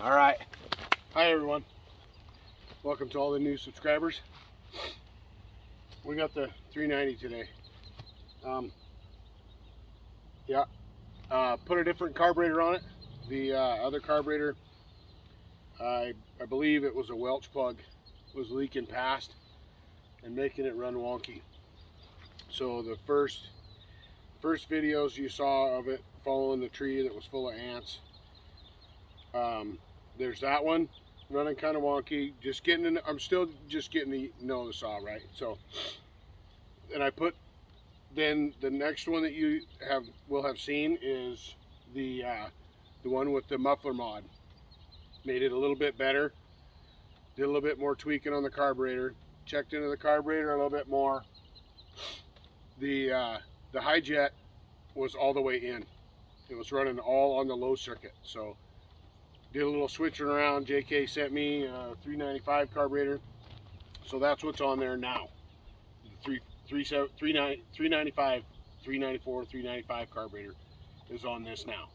All right. Hi everyone. Welcome to all the new subscribers. We got the 390 today. Put a different carburetor on it. The other carburetor, I believe it was a Welch plug, was leaking past and making it run wonky. So the first videos you saw of it following the tree that was full of ants, there's that one running kind of wonky. I'm still just getting to know the saw right. So, and then the next one that you will have seen is the one with the muffler mod. Made it a little bit better. Did a little bit more tweaking on the carburetor. Checked into the carburetor a little bit more. The high jet was all the way in. It was running all on the low circuit. So did a little switching around. JK sent me a 395 carburetor. So that's what's on there now. The 395, 394, 395 carburetor is on this now.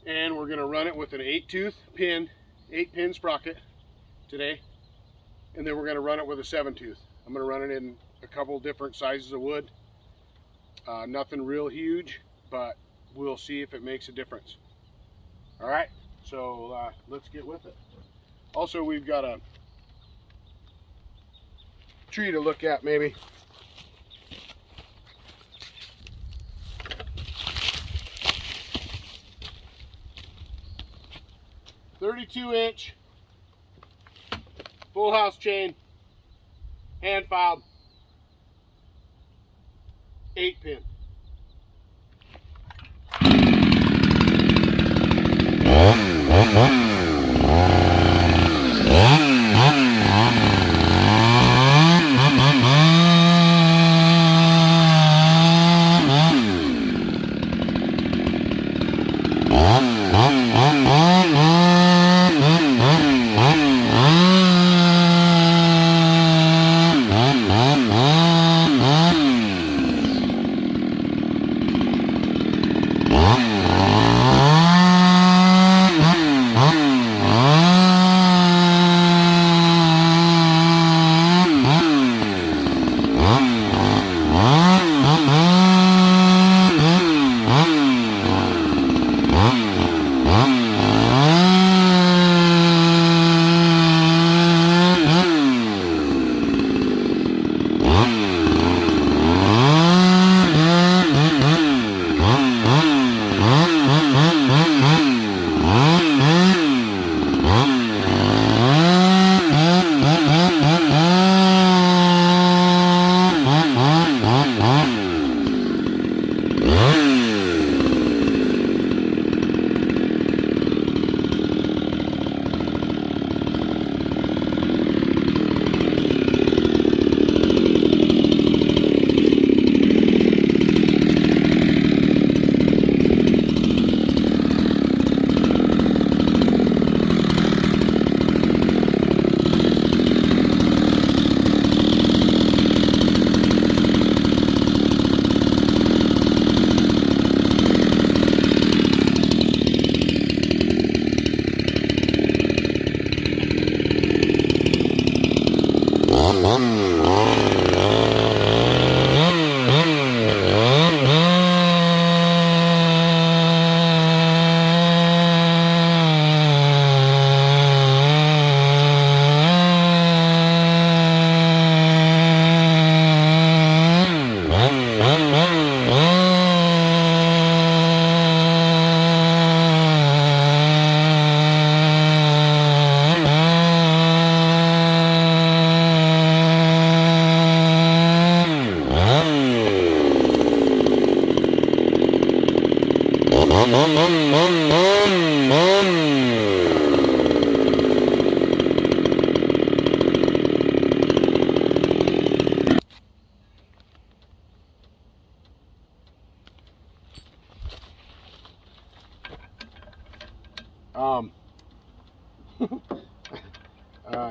And we're gonna run it with an 8-pin sprocket today. And then we're gonna run it with a 7-tooth. I'm gonna run it in a couple different sizes of wood. Nothing real huge, but we'll see if it makes a difference. All right, so let's get with it. Also, we've got a tree to look at maybe. .32-inch full house chain, hand filed, 8-pin.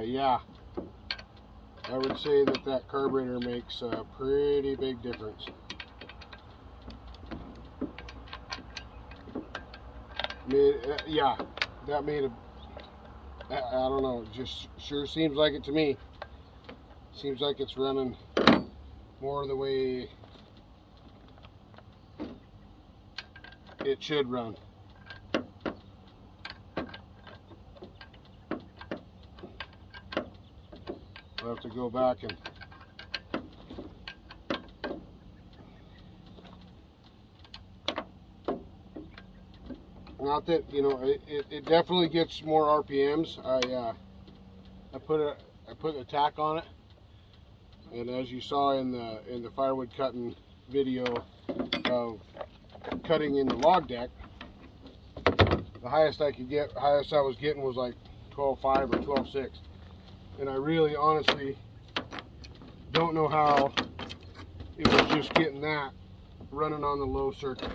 Yeah, I would say that carburetor makes a pretty big difference. Yeah, that made I don't know, it just sure seems like it to me. Seems like it's running more the way it should run. I'll have to go back and not that, you know, it definitely gets more RPMs. I put a tack on it, and as you saw in the firewood cutting video of cutting in the log deck, the highest I was getting was like 12.5 or 12.6, and I really honestly don't know how it was just getting that running on the low circuit.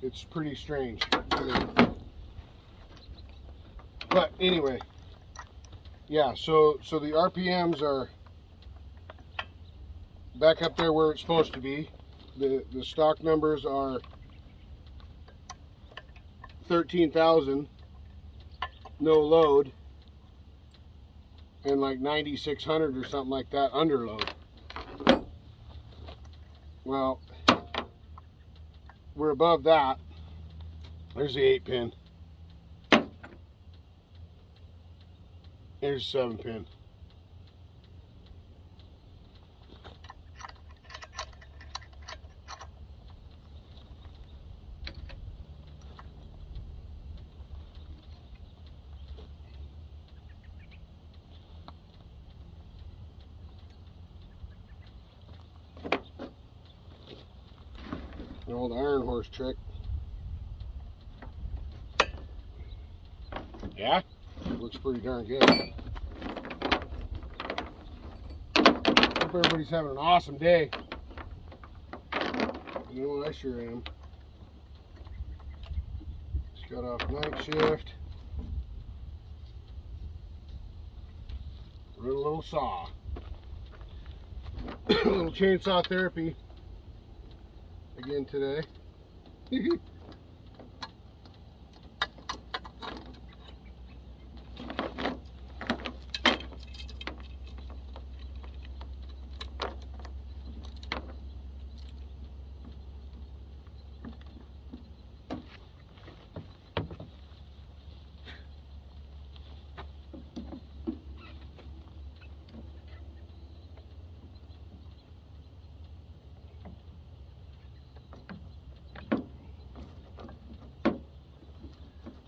It's pretty strange. But anyway, yeah, so the RPMs are back up there where it's supposed to be. The stock numbers are 13,000 no load and like 9,600 or something like that under load. Well, we're above that. There's the 8-pin. Here's 7-pin. The old iron horse trick. Yeah, looks pretty darn good. Hope everybody's having an awesome day. You know what, I sure am. Just got off night shift. Run a little saw. A little chainsaw therapy again today.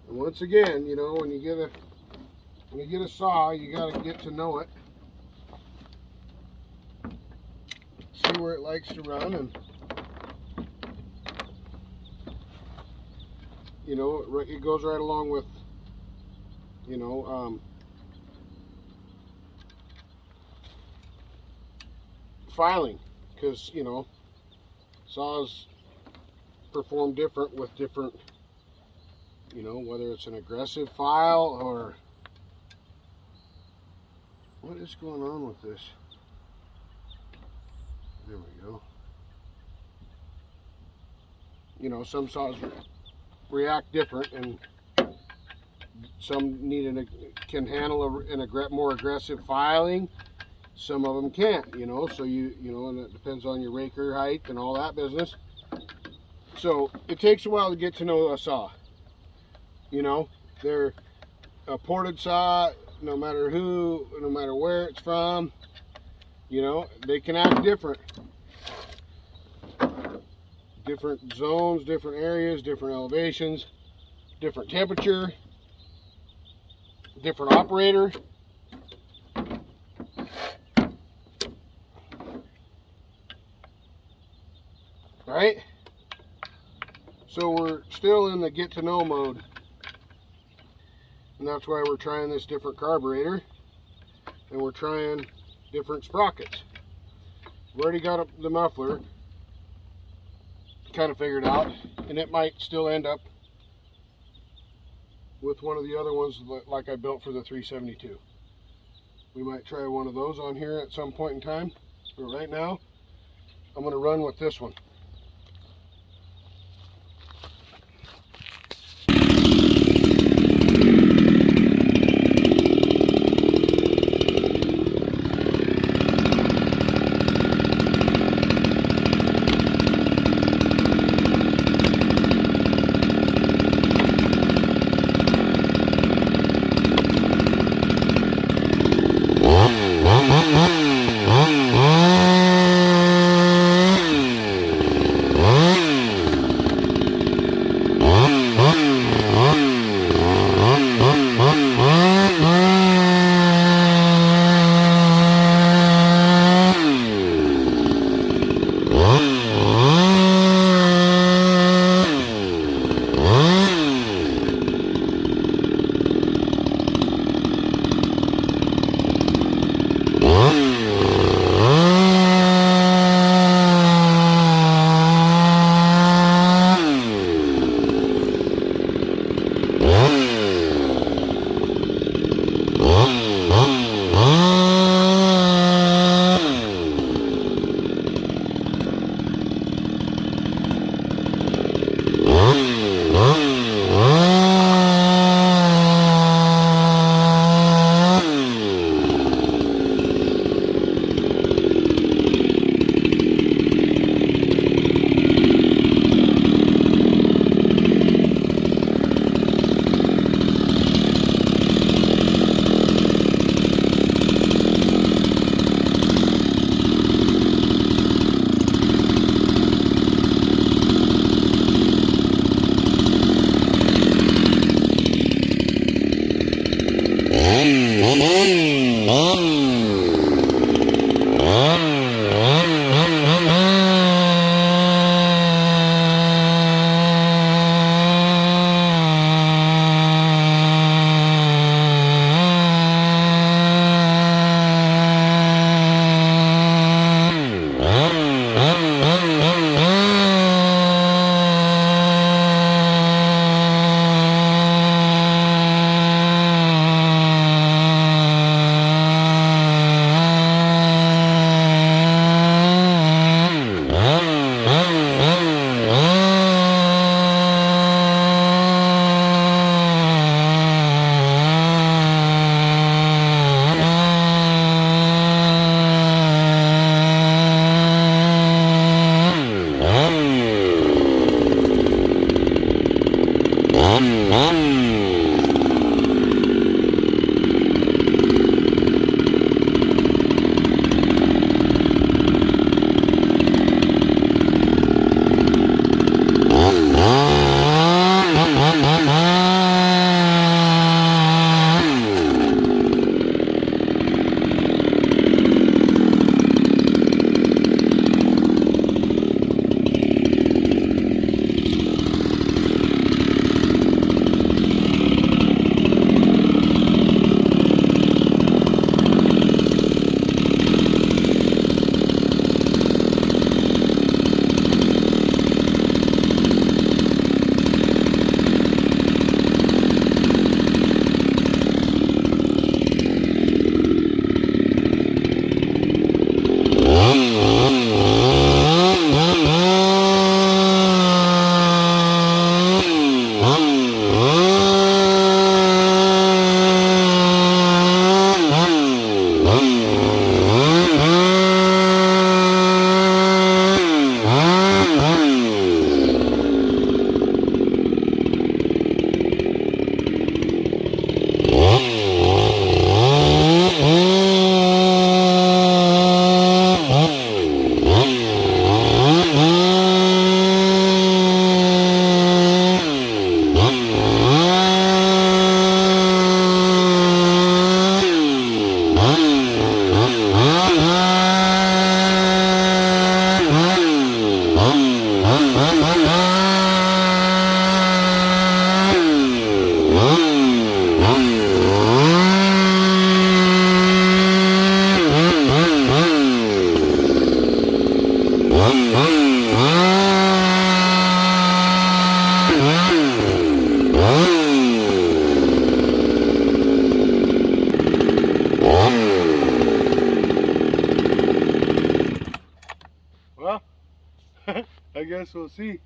And once again, you know, when you get a saw, you got to get to know it, see where it likes to run, and you know, it goes right along with, you know, filing, because you know, saws perform different with different. You know, whether it's an aggressive file or what is going on with this? There we go. You know, some saws react different, and some can handle more aggressive filing. Some of them can't. You know, so you know, and it depends on your raker height and all that business. So it takes a while to get to know a saw. You know, they're a ported saw, no matter who, no matter where it's from, you know, they can act different. Different zones, different areas, different elevations, different temperature, different operator. Right? So we're still in the get to know mode. And that's why we're trying this different carburetor, and we're trying different sprockets. We've already got the muffler kind of figured out, and it might still end up with one of the other ones like I built for the 372. We might try one of those on here at some point in time, but right now I'm going to run with this one. guess we'll see.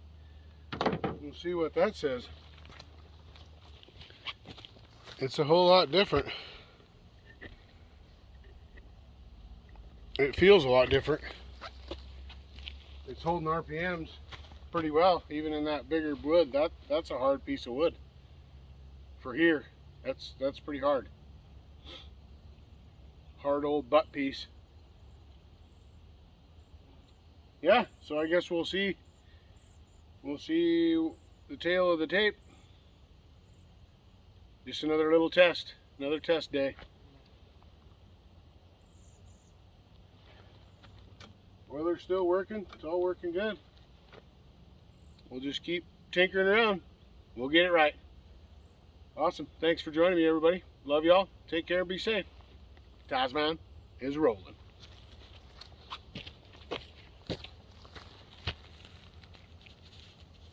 We'll see what that says. It's a whole lot different. It feels a lot different. It's holding RPMs pretty well, even in that bigger wood. That's a hard piece of wood. For here, that's pretty hard. Hard old butt piece. Yeah, so I guess we'll see the tail of the tape. Just another little test, another test day. Oiler's still working, it's all working good. We'll just keep tinkering around. We'll get it right. Awesome, thanks for joining me everybody. Love y'all, take care, be safe. TazMan is rolling.